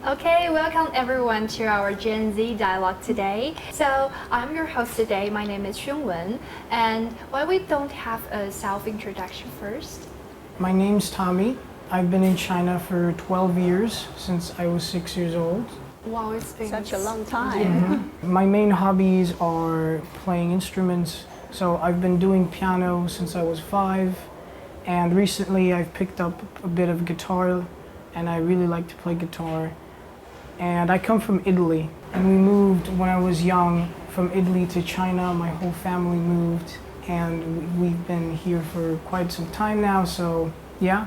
Okay, welcome everyone to our Gen Z dialogue today. So I'm your host today. My name is Xunwen, and why we don't have a self-introduction first? My name's Tommy. I've been in China for 12 years, since I was 6 years old. Wow, it's been Such a long time. My main hobbies are playing instruments. So I've been doing piano since I was 5, and recently I've picked up a bit of guitar, and I really like to play guitar. And I come from Italy, and we moved when I was young from Italy to China. My whole family moved, and we've been here for quite some time now, so yeah.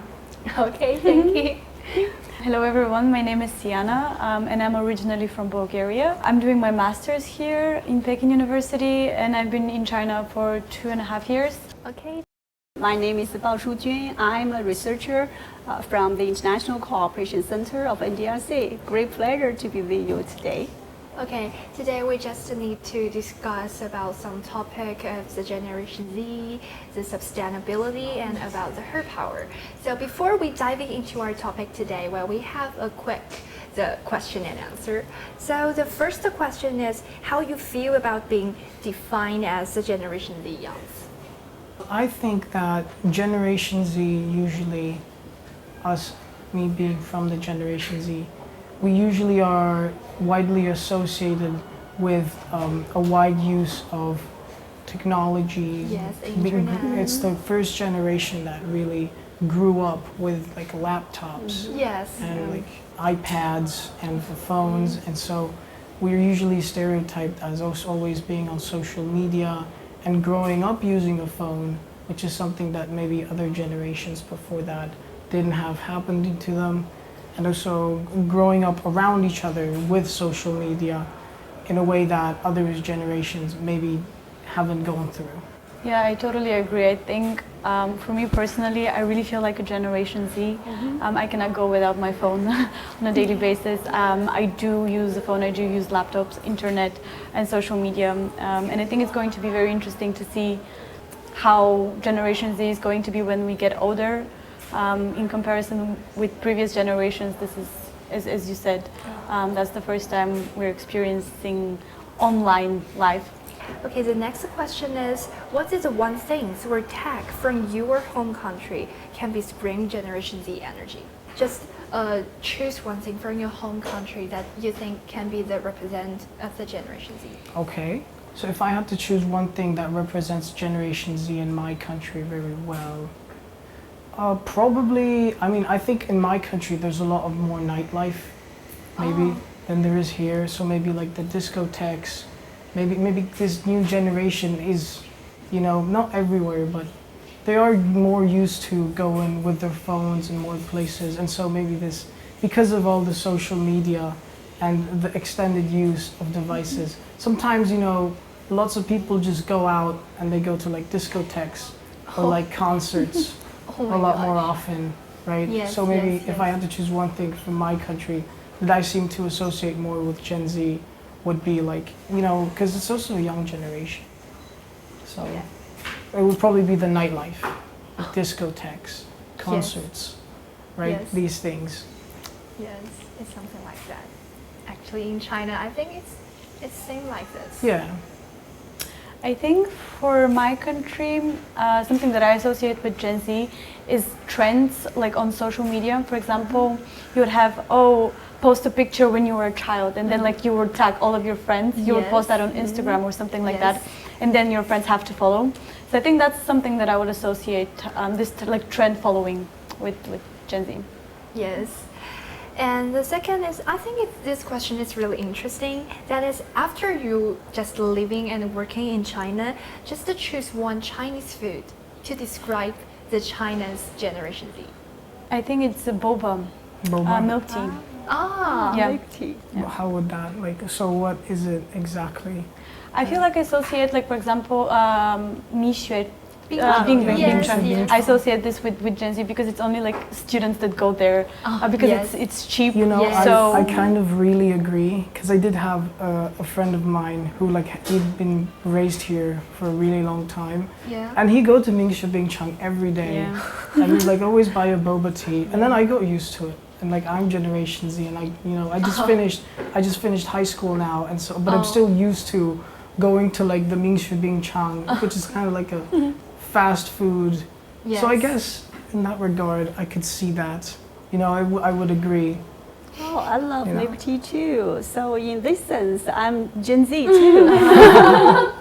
Okay, thank you. Hello everyone, my name is Siana and I'm originally from Bulgaria. I'm doing my master's here in Peking University and I've been in China for 2.5 years. Okay. My name is Bao Shujun. I'm a researcher from the International Cooperation Center of NDRC. Great pleasure to be with you today. Okay, today we just need to discuss about some topic of the Generation Z, the sustainability, and about the her power. So before we diving into our topic today, well, we have a quick the question and answer. So the first question is how you feel about being defined as the Generation Z youngs. I think that Generation Z, usually us, me being from the Generation Z, we usually are widely associated with a wide use of technology. Yes, internet. It's the first generation that really grew up with like laptops Yes. and like iPads and the phones, and so we're usually stereotyped as us always being on social media and growing up using a phone, which is something that maybe other generations before that didn't have happened to them. And also growing up around each other with social media in a way that other generations maybe haven't gone through. Yeah, I totally agree. I think for me personally, I really feel like a Generation Z. I cannot go without my phone on a daily basis. I do use the phone, I do use laptops, internet and social media. And I think it's going to be very interesting to see how Generation Z is going to be when we get older. In comparison with previous generations, this is, as you said, that's the first time we're experiencing online life. Okay, the next question is, what is the one thing or tech from your home country can be bring Generation Z energy? Just choose one thing from your home country that you think can be the represent of the Generation Z. Okay, so if I had to choose one thing that represents Generation Z in my country very well, probably, I think in my country there's a lot of more nightlife, maybe, than there is here. So maybe like the discotheques, maybe this new generation is, not everywhere, but they are more used to going with their phones in more places. And so maybe this, because of all the social media and the extended use of devices, sometimes, lots of people just go out and they go to like discotheques or like concerts. Oh my a lot gosh. more often, right? Yes, so maybe yes, if I had to choose one thing from my country that I seem to associate more with Gen Z would be like, because it's also a young generation. So it would probably be the nightlife, like discotheques, concerts, right? Yes. These things. Yes, it's something like that. Actually, in China, I think it's same like this. Yeah. I think for my country, something that I associate with Gen Z is trends like on social media. For example, you would have, post a picture when you were a child and then like you would tag all of your friends. You would post that on Instagram or something like that, and then your friends have to follow. So I think that's something that I would associate this like trend following with Gen Z. Yes. And the second is, I think this question is really interesting. That is, after you just living and working in China, just to choose one Chinese food to describe the China's Generation Z. I think it's a boba, Boba. milk tea. Yeah. Milk tea. How would that, so what is it exactly? I feel like I associate, like for example, Mixue, Bingcheng. Bingcheng. Yes, Bingcheng. yes. I associate this with Gen Z because it's only like students that go there because yes. it's cheap. Yes. So I kind of really agree, because I did have a friend of mine who he'd been raised here for a really long time, Yeah. and he go to Ningxia Bingcheng every day, Yeah. and he'd always buy a boba tea, and then I got used to it. and like I'm Generation Z, and I just finished high school now, and so but I'm still used to going to like the Mingshu Bingchang, which is kind of like a fast food. Yes. So I guess in that regard, I could see that. I would agree. Oh, I love You know? liberty too. So in this sense, I'm Gen Z too.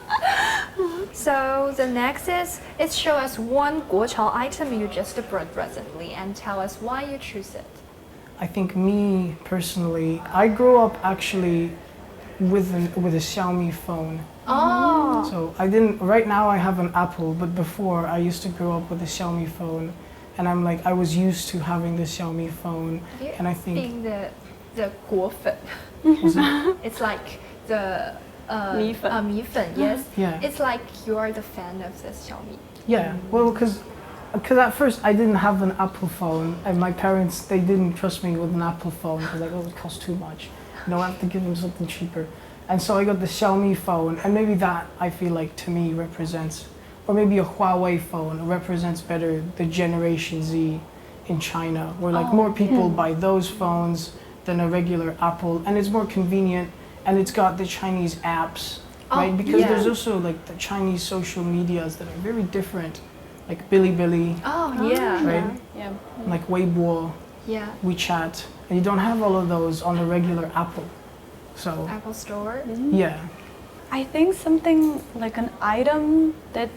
So the next is show us one Guochao item you just brought recently and tell us why you choose it. I think me personally, I grew up actually with a Xiaomi phone. Oh. So I didn't. Right now I have an Apple, but before I used to grow up with a Xiaomi phone, and I was used to having the Xiaomi phone, and I think being the 果粉 was it- it's like the 米粉. 米粉 yes. Yeah. It's like you are the fan of the Xiaomi. yeah. Well, because at first I didn't have an Apple phone, and my parents they didn't trust me with an Apple phone because like, oh, it costs too much. I have to give them something cheaper. And so I got the Xiaomi phone, and maybe that I feel like to me represents, or maybe a Huawei phone represents better the Generation Z in China, where like more people buy those phones than a regular Apple, and it's more convenient, and it's got the Chinese apps, right? Because yeah. there's also like the Chinese social medias that are very different, like Bilibili, Oh yeah. right? Yeah. Like Weibo, Yeah. WeChat, and you don't have all of those on the regular Apple. So Apple Store. yeah. I think something like an item that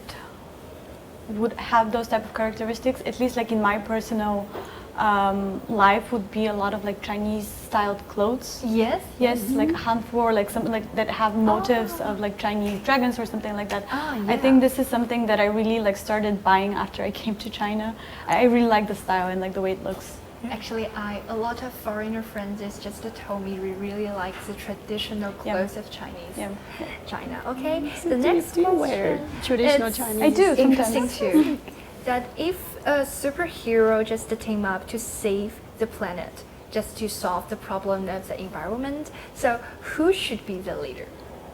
would have those type of characteristics, at least like in my personal life, would be a lot of like Chinese styled clothes. Yes. Yes, like hanfu or like something like that have motifs of like Chinese dragons or something like that. Oh, I yeah. think this is something that I really like started buying after I came to China. I really like the style and like the way it looks. Actually, a lot of foreigner friends just told me we really like the traditional clothes of Chinese Yeah. China. Okay, So the do next you wear question traditional is Chinese? I do. interesting Sometimes. too. That if a superhero just team up to save the planet, just to solve the problem of the environment, so who should be the leader?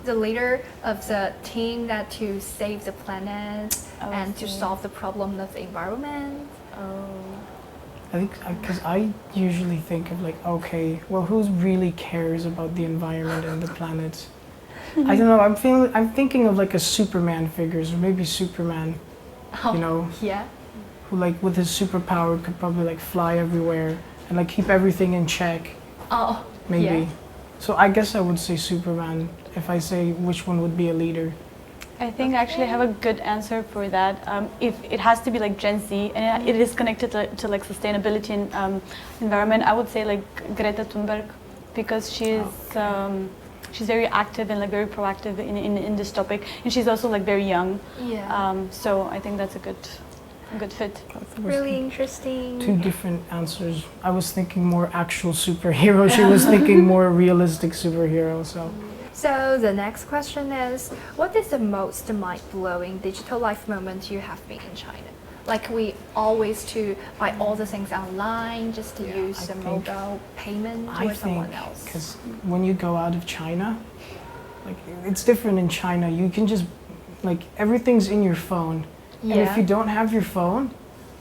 The leader of the team that to save the planet Oh, and to I see. solve the problem of the environment. I think because I usually think of like, okay, well, who really cares about the environment and the planet? I don't know. I'm thinking of like a Superman figures, or maybe Superman, you know, Yeah. who like with his superpower could probably like fly everywhere and like keep everything in check. Oh. Maybe. Yeah. So I guess I would say Superman if I say which one would be a leader. I think I actually have a good answer for that. If it has to be like Gen Z and it is connected to like sustainability and environment, I would say like Greta Thunberg, because she's very active and like very proactive in this topic, and she's also like very young. Yeah. So I think that's a good fit. Really interesting. Two different answers. I was thinking more actual superhero. She was thinking more realistic superhero. So the next question is, what is the most mind-blowing digital life moment you have been in China? Like we always to buy all the things online just to use I the think- mobile payment I or think someone else. because when you go out of China, like it's different in China. You can just like everything's in your phone, and if Yeah. you don't have your phone,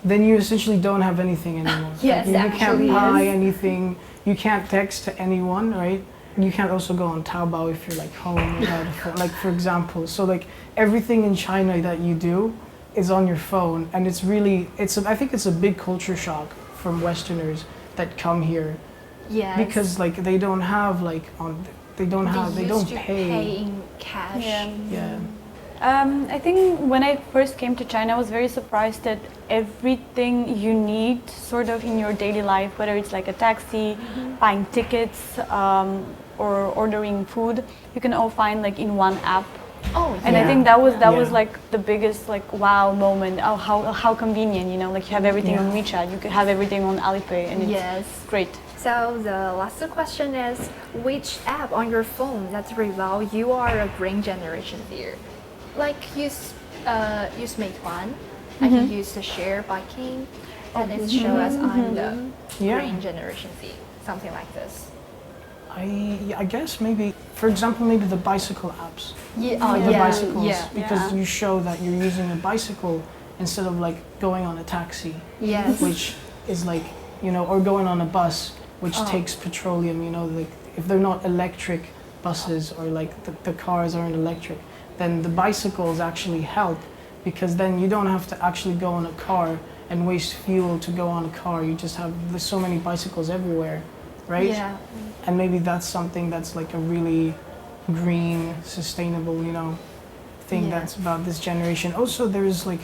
then you essentially don't have anything anymore. Yes, Like, you can't actually, buy yes. anything. You can't text to anyone, right? You can't also go on Taobao if you're like home without a phone. Like for example, so like everything in China that you do is on your phone, and it's really I think it's a big culture shock from Westerners that come here Yes. because like they don't have like they don't used to pay. in cash. Yeah. I think when I first came to China, I was very surprised that everything you need sort of in your daily life, whether it's like a taxi, buying tickets, or ordering food, you can all find like in one app. Oh, And I Yeah. think that was Yeah. like the biggest like wow moment. Oh, how convenient, you know, like you have everything on Yeah. WeChat, you could have everything on Alipay, and it's Yes. great. So the last question is, which app on your phone that reveal you are a green generation here? Like use Meituan, I can use the share biking, and it show us I'm the Yeah. green generation Z, something like this. I guess maybe, for example, maybe the bicycle apps. Yeah, Like the bicycles, yeah. because Yeah. you show that you're using a bicycle instead of like going on a taxi, Yes. which is like you know, or going on a bus which takes petroleum, you know, like if they're not electric buses or like the cars aren't electric, then the bicycles actually help because then you don't have to actually go on a car and waste fuel to go on a car. You just have, there's so many bicycles everywhere, right? Yeah. And maybe that's something that's like a really green, sustainable, you know, thing Yeah. that's about this generation. Also, there's like,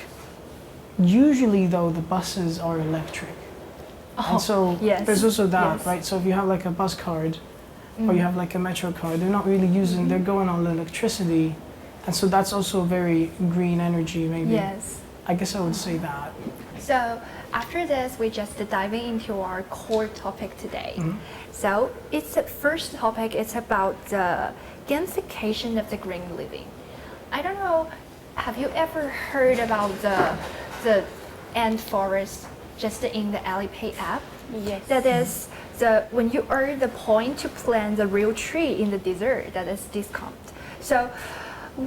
usually though, the buses are electric. Oh, And so yes. there's also that, Yes. right? So if you have like a bus card or you have like a metro card, they're not really using, they're going on electricity. And so that's also very green energy, maybe. Yes. I guess I would say that. So after this, we just diving into our core topic today. So it's the first topic. It's about the gamification of the green living. I don't know. Have you ever heard about the ant forest just in the Alipay app? Yes. That is when you earn the point to plant the real tree in the desert, that is discount. So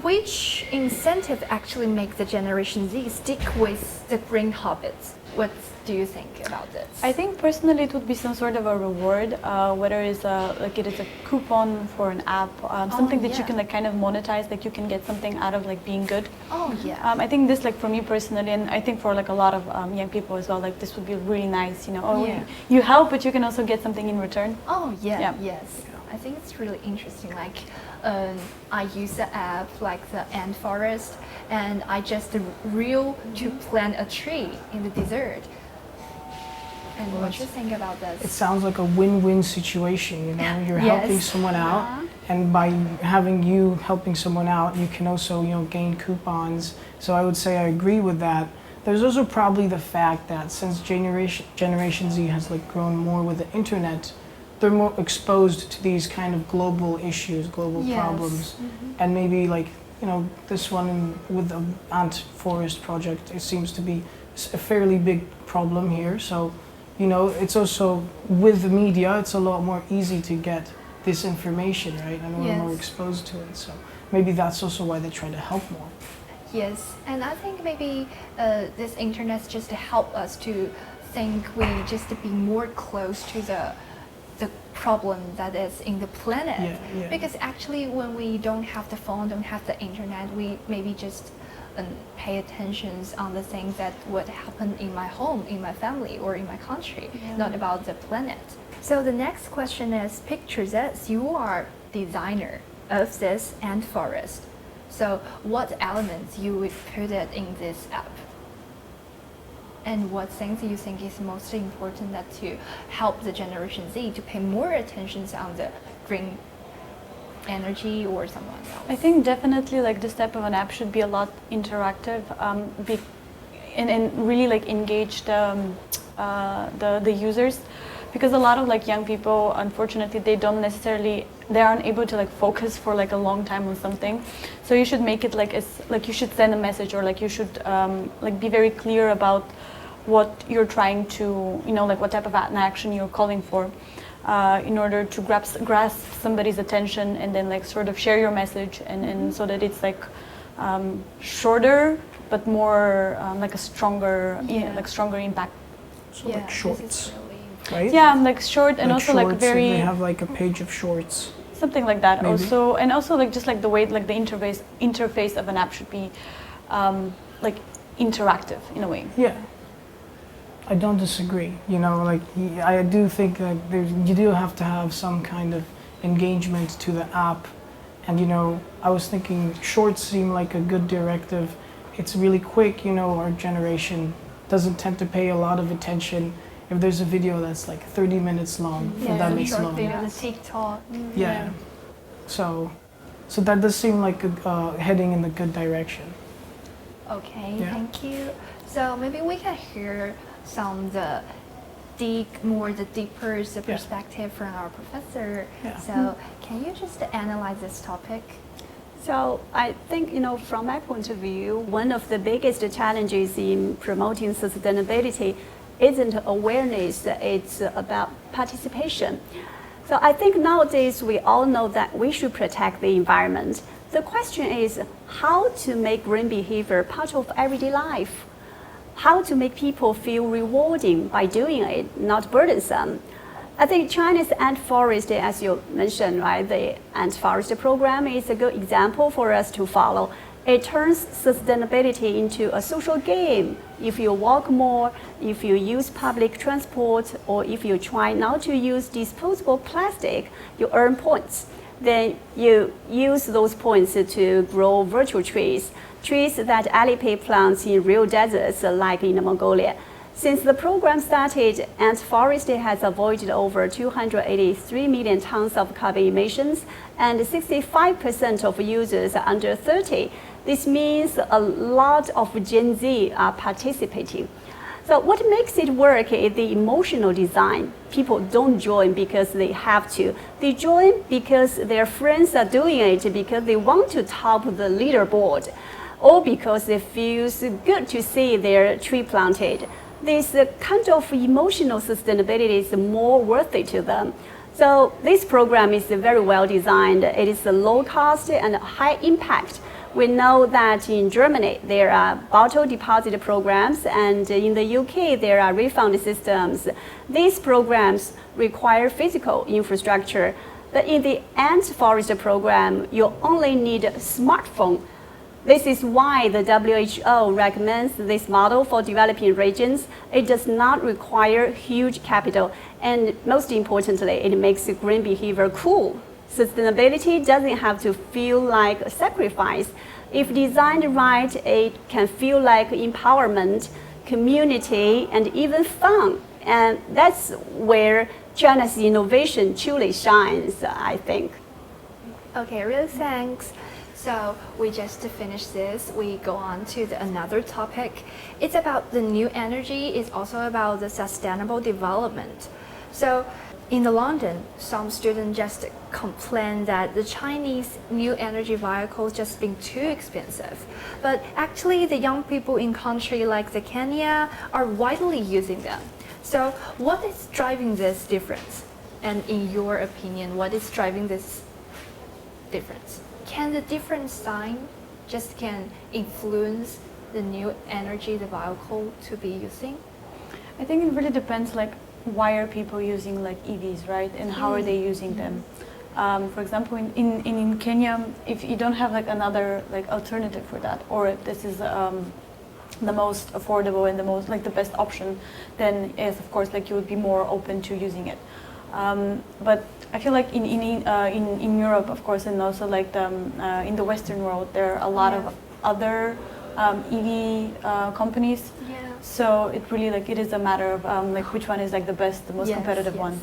which incentive actually make the Generation Z stick with the green habits? What do you think about this? I think personally it would be some sort of a reward, whether it's like it is a coupon for an app, something that you yeah. can like kind of monetize, like you can get something out of like being good. Oh yeah. I think this, like for me personally, and I think for like a lot of young people as well, like this would be really nice. You know, oh, Yeah. you help, but you can also get something in return. Oh yeah, Yeah. yes. I think it's really interesting. Like, I use the app like the ant forest, and I just reel to plant a tree in the desert. And Well, what you think about It this? sounds like a win-win situation, you know? You're Yes. helping someone out, and by having you helping someone out, you can also, you know, gain coupons. So I would say I agree with that. There's also probably the fact that since Generation Z has like grown more with the internet, they're more exposed to these kind of global issues, global Yes. problems, and maybe like, you know, this one with the ant forest project, it seems to be a fairly big problem here. So, you know, it's also with the media, it's a lot more easy to get this information, right? And we're more Yes. exposed to it. So maybe that's also why they try to help more. Yes, and I think maybe this internet just help us to think we just be more close to the problem that is in the planet. Yeah, yeah. Because actually, when we don't have the phone, don't have the internet, we maybe just pay attention on the things that would happen in my home, in my family, or in my country, not about the planet. So the next question is: picture this, you are designer of this ant forest. So what elements you would put it in this app? And what things you think is most important that to help the Generation Z to pay more attention on the green energy or someone else? I think definitely like this type of an app should be a lot interactive, and really like engage the users, because a lot of like young people, unfortunately, they aren't able to like focus for like a long time on something. So you should make it like you should send a message, or like you should like be very clear about what you're trying to, you know, like what type of an action you're calling for, in order to grasp somebody's attention, and then like sort of share your message, and so that it's like shorter but more like a stronger, like stronger impact. So like shorts, This is really right? Yeah, like short, and also like shorts, very They have like a page of shorts. something like that. Maybe. Also, and also like just like the way like the interface of an app should be like interactive in a way. Yeah. I don't disagree. You know, like I do think that you do have to have some kind of engagement to the app. And you know, I was thinking shorts seem like a good directive. It's really quick. You know, our generation doesn't tend to pay a lot of attention. If there's a video that's like 30 minutes long, yeah, that some makes short long. video, the TikTok. Yeah. So that does seem like heading in the good direction. Okay, Yeah. thank you. So maybe we can hear some the deeper perspective from our professor. Yeah. So can you just analyze this topic? So I think, you know, from my point of view, one of the biggest challenges in promoting sustainability isn't awareness, it's about participation. So I think nowadays we all know that we should protect the environment. The question is how to make green behavior part of everyday life. how to make people feel rewarding by doing it, not burdensome. I think China's Ant Forest, as you mentioned, right, the Ant Forest program is a good example for us to follow. It turns sustainability into a social game. If you walk more, if you use public transport, or if you try not to use disposable plastic, you earn points. Then you use those points to grow virtual trees, trees that Alipay plants in real deserts like in Mongolia. Since the program started, Ant Forest has avoided over 283 million tons of carbon emissions, and 65% of users are under 30. This means a lot of Gen Z are participating. So what makes it work is the emotional design. People don't join because they have to. They join because their friends are doing it because they want to top the leaderboard, or because it feels good to see their tree planted. This kind of emotional sustainability is more worthy to them. So this program is very well designed. It is low cost and high impact. We know that in Germany there are bottle deposit programs, and in the UK there are refund systems. These programs require physical infrastructure, but in the Ant Forest program, you only need a smartphone. This is why the WHO recommends this model for developing regions. It does not require huge capital, and most importantly, it makes green behavior cool. Sustainability doesn't have to feel like a sacrifice. If designed right, it can feel like empowerment, community, and even fun. And that's where China's innovation truly shines, I think. Okay, really thanks. So we just finished this. We go on to another topic. It's about the new energy. It's also about the sustainable development. So in London, some students just complain that the Chinese new energy vehicles just being too expensive. But actually, the young people in country like the Kenya are widely using them. So what is driving this difference? And in your opinion, what is driving this difference? Can the different sign just can influence the new energy the vehicle to be using? I think it really depends, like, why are people using like EVs, right? And how are they using them? For example, in Kenya, if you don't have like another like alternative for that, or if this is the most affordable and the most like the best option, then yes, of course, like you would be more open to using it. But I feel like in Europe, of course, and also like in the Western world, there are a lot of other EV companies. Yeah. So it really like it is a matter of like which one is like the best, the most competitive one.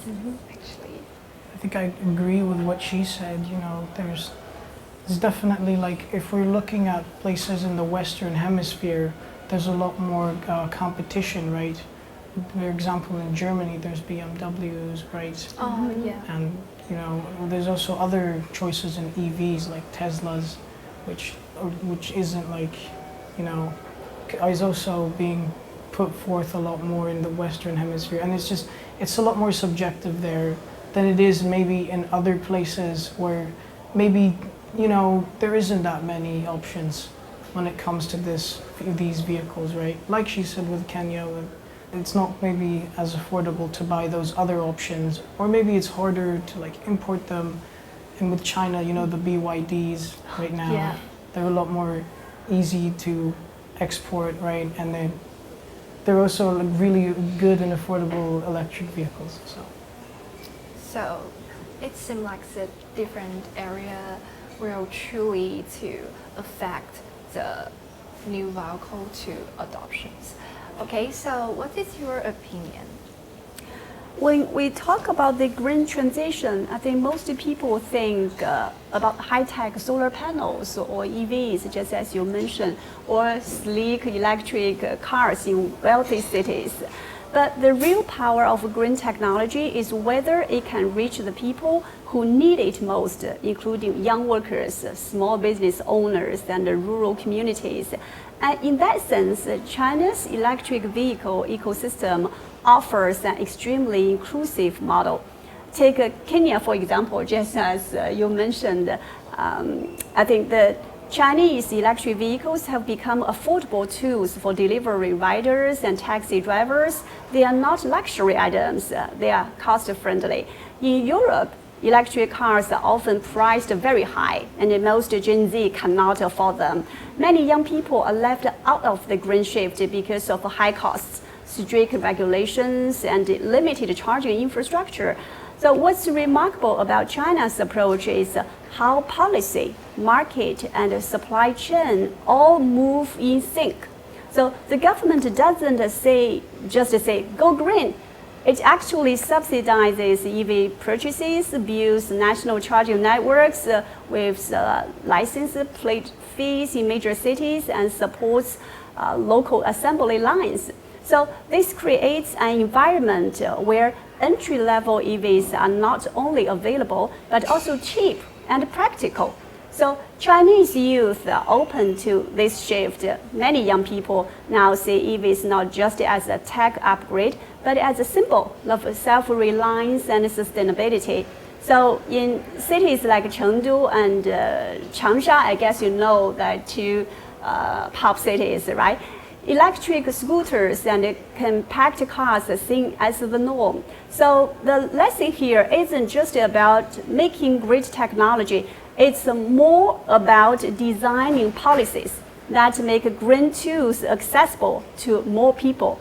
Actually. I think I agree with what she said. You know, there's definitely like if we're looking at places in the Western Hemisphere, there's a lot more competition, right? For example, in Germany, there's BMWs, right? Oh, yeah. And you know, there's also other choices in EVs like Teslas, which isn't like, you know, is also being put forth a lot more in the Western Hemisphere, and it's a lot more subjective there than it is maybe in other places where maybe, you know, there isn't that many options when it comes to these vehicles, right? Like she said with Kenya, it's not maybe as affordable to buy those other options, or maybe it's harder to like import them. And with China, you know, the BYDs right now, they're a lot more easy to export, right? And they're also like really good and affordable electric vehicles. So it seems like the different area will truly to affect the new vehicle to adoptions. Okay, so what is your opinion? When we talk about the green transition, I think most people think about high-tech solar panels or EVs, just as you mentioned, or sleek electric cars in wealthy cities. But the real power of green technology is whether it can reach the people who need it most, including young workers, small business owners, and the rural communities. And in that sense, China's electric vehicle ecosystem offers an extremely inclusive model. Take Kenya, for example, just as you mentioned. I think that Chinese electric vehicles have become affordable tools for delivery riders and taxi drivers. They are not luxury items, they are cost friendly. In Europe, electric cars are often priced very high, and most Gen Z cannot afford them. Many young people are left out of the green shift because of high costs, strict regulations, and limited charging infrastructure. So what's remarkable about China's approach is how policy, market, and supply chain all move in sync. So the government doesn't just say, go green. It actually subsidizes EV purchases, builds national charging networks with license plate fees in major cities, and supports local assembly lines. So this creates an environment where entry-level EVs are not only available, but also cheap and practical. So Chinese youth are open to this shift. Many young people now see EVs not just as a tech upgrade, but as a symbol of self-reliance and sustainability. So in cities like Chengdu and Changsha, I guess you know that two pop cities, right? Electric scooters and compact cars are seen as the norm. So the lesson here isn't just about making great technology, it's more about designing policies that make green tools accessible to more people,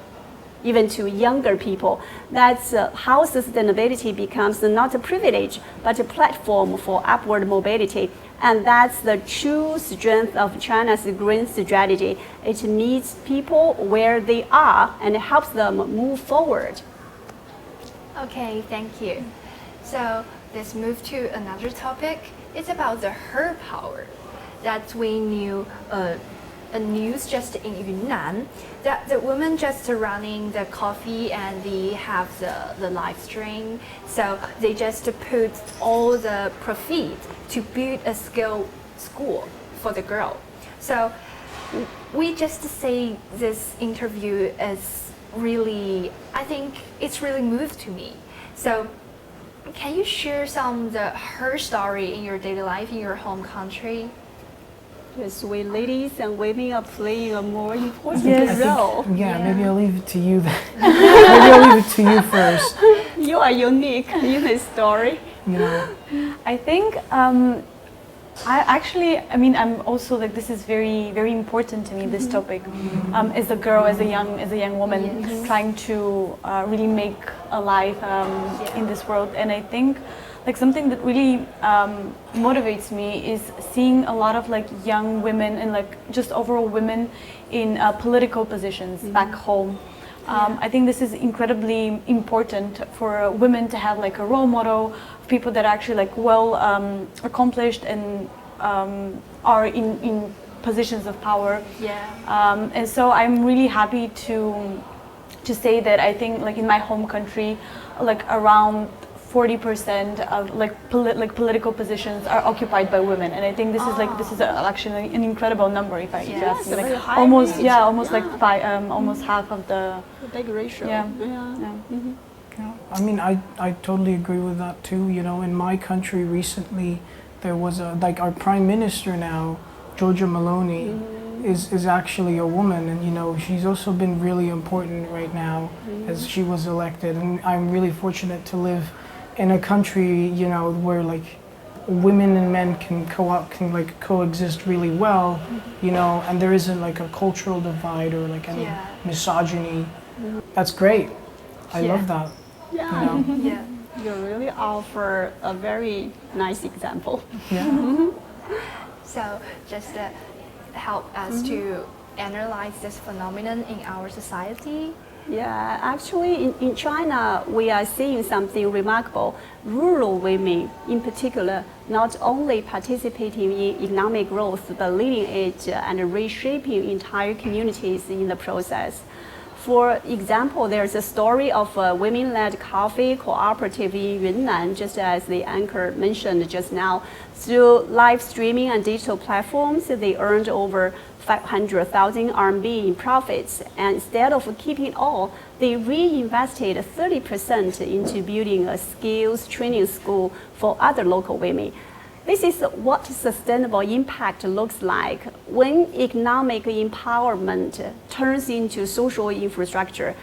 even to younger people. That's how sustainability becomes not a privilege, but a platform for upward mobility. And that's the true strength of China's green strategy. It meets people where they are and helps them move forward. Okay, thank you. So let's move to another topic. It's about the her power. That we knew a news just in Yunnan that the women just running the coffee and they have the live stream. So they just put all the profit to build a skill school for the girl. So we just say this interview is really, I think it's really moved to me. So can you share some of her story in your daily life in your home country? Yes, we ladies and women are playing a more important Yes. role. Maybe I'll leave it to you then. Maybe I'll leave it to you first. You are unique in this story. You know, I think I mean, I'm also like, this is very, very important to me, this topic. As a girl, as a young woman, Yes. trying to really make a life in this world. And I think like something that really motivates me is seeing a lot of like young women and like just overall women in political positions back home. I think this is incredibly important for women to have like a role model of people that are actually like well accomplished and are in positions of power. Yeah. And so I'm really happy to say that I think like in my home country, like around 40% of like political positions are occupied by women, and I think this is actually an incredible number. If I Yes. just It's a very like high almost rate. almost like almost half of the A big ratio. Yeah. Yeah, I mean, I totally agree with that too. You know, in my country recently, there was like our prime minister now, Giorgia Meloni, is actually a woman, and you know, she's also been really important right now as she was elected. And I'm really fortunate to live in a country, you know, where like women and men can coexist really well, you know, and there isn't like a cultural divide or like any Yeah. misogyny. That's great. I Yeah. love that. Yeah. You know? Yeah. You really offer a very nice example. Yeah. So just help us to analyze this phenomenon in our society. Yeah, actually in China, we are seeing something remarkable. Rural women in particular, not only participating in economic growth, but leading it and reshaping entire communities in the process. For example, there's a story of a women-led coffee cooperative in Yunnan, just as the anchor mentioned just now. Through live streaming and digital platforms, they earned over 500,000 RMB in profits, and instead of keeping it all, they reinvested 30% into building a skills training school for other local women. this is what sustainable impact looks like when economic empowerment turns into social infrastructure.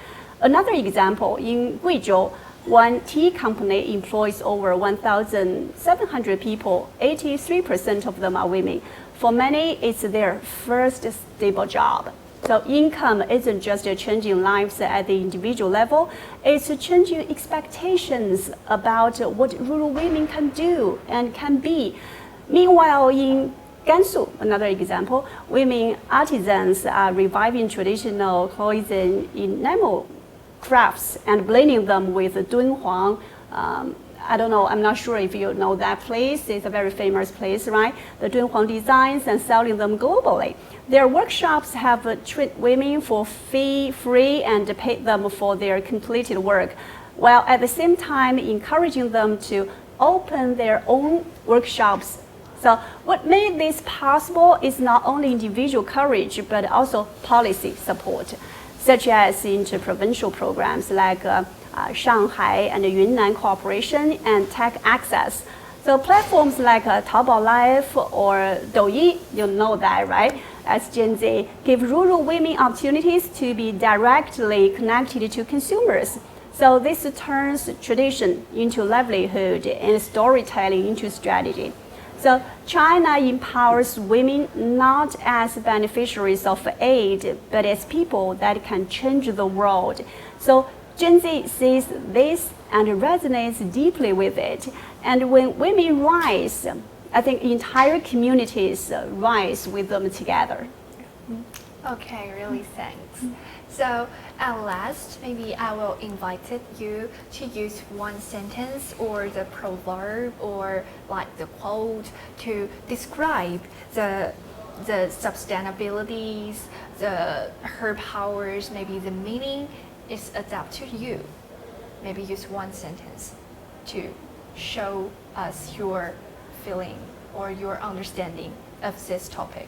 Another example, in Guizhou, one tea company employs over 1,700 people. 83% of them are women. For many, it's their first stable job. So income isn't just changing lives at the individual level, it's changing expectations about what rural women can do and can be. Meanwhile, in Gansu, another example, women artisans are reviving traditional clothing enamel crafts and blending them with Dunhuang. I don't know, I'm not sure if you know that place. It's a very famous place, right? The Dunhuang designs and selling them globally. Their workshops have trained women for free and paid them for their completed work, while at the same time encouraging them to open their own workshops. So what made this possible is not only individual courage, but also policy support, such as interprovincial programs like Shanghai and Yunnan Cooperation and Tech Access. So platforms like Taobao Live or Douyin, you know that, right? As Gen Z, give rural women opportunities to be directly connected to consumers. So this turns tradition into livelihood and storytelling into strategy. So China empowers women not as beneficiaries of aid, but as people that can change the world. So Gen Z sees this and resonates deeply with it. And when women rise, I think entire communities rise with them together. Okay, really thanks. So at last, maybe I will invite you to use one sentence or the proverb or like the quote to describe the sustainabilities, her powers, maybe the meaning. It's up to you. Maybe use one sentence to show us your feeling or your understanding of this topic.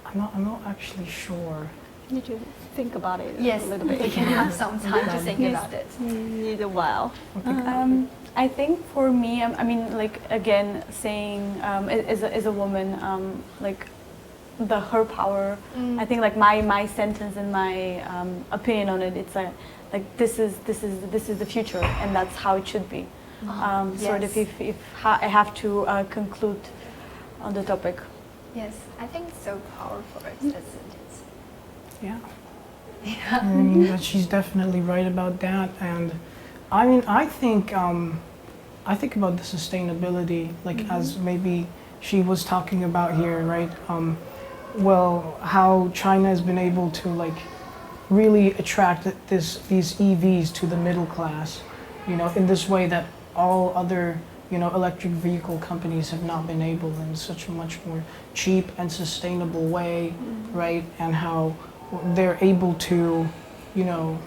I'm not actually sure. You need to think about it Yes, a little bit. we can have some time to think about it. Need a while. I think for me, I mean, like again, saying as a woman, like her power. I think like my sentence and my opinion on it. It's like this is the future, and that's how it should be. Sort of if I have to conclude on the topic. Yes, I think it's so powerful, that sentence. Yeah. I mean, that she's definitely right about that. And I mean, I think about the sustainability, like as maybe she was talking about here, right? Well, how China has been able to like really attract these EVs to the middle class, you know, in this way that all other, you know, electric vehicle companies have not been able, in such a much more cheap and sustainable way, right? And how they're able to, you know,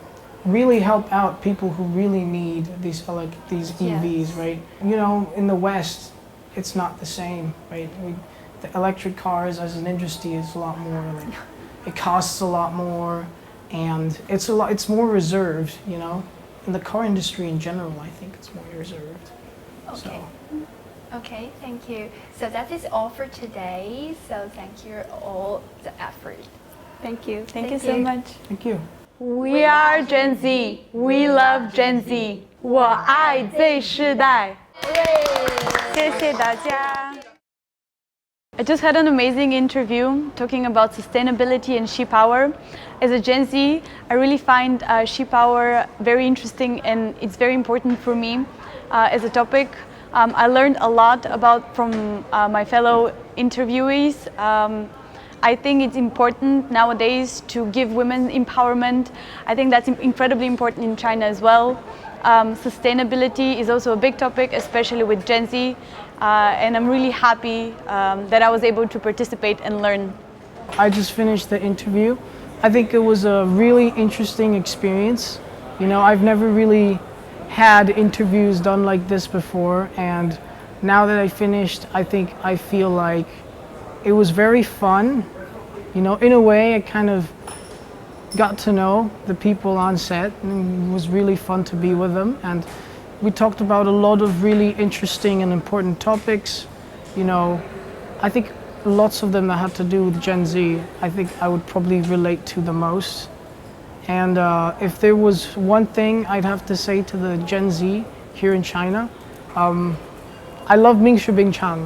really help out people who really need these EVs, right? You know, in the West, it's not the same, right? The electric cars as an industry is a lot more like, it costs a lot more, and it's more reserved, you know. In the car industry in general, I think it's more reserved. Okay. So. Okay, thank you. So that is all for today. So thank you all the effort. Thank you. Thank you so much. Thank you. We are Gen Z. We love Gen Z. 我爱 Z 世代。谢谢大家。I just had an amazing interview talking about sustainability and she power. As a Gen Z, I really find she power very interesting, and it's very important for me as a topic. I learned a lot from my fellow interviewees. I think it's important nowadays to give women empowerment. I think that's incredibly important in China as well. Sustainability is also a big topic, especially with Gen Z. And I'm really happy that I was able to participate and learn. I just finished the interview. I think it was a really interesting experience. You know, I've never really had interviews done like this before, and now that I finished, I feel like it was very fun. You know, in a way, I kind of got to know the people on set, and it was really fun to be with them. And we talked about a lot of really interesting and important topics, you know, I think lots of them that have to do with Gen Z, I think I would probably relate to the most. And if there was one thing I'd have to say to the Gen Z here in China, I love 命是冰场.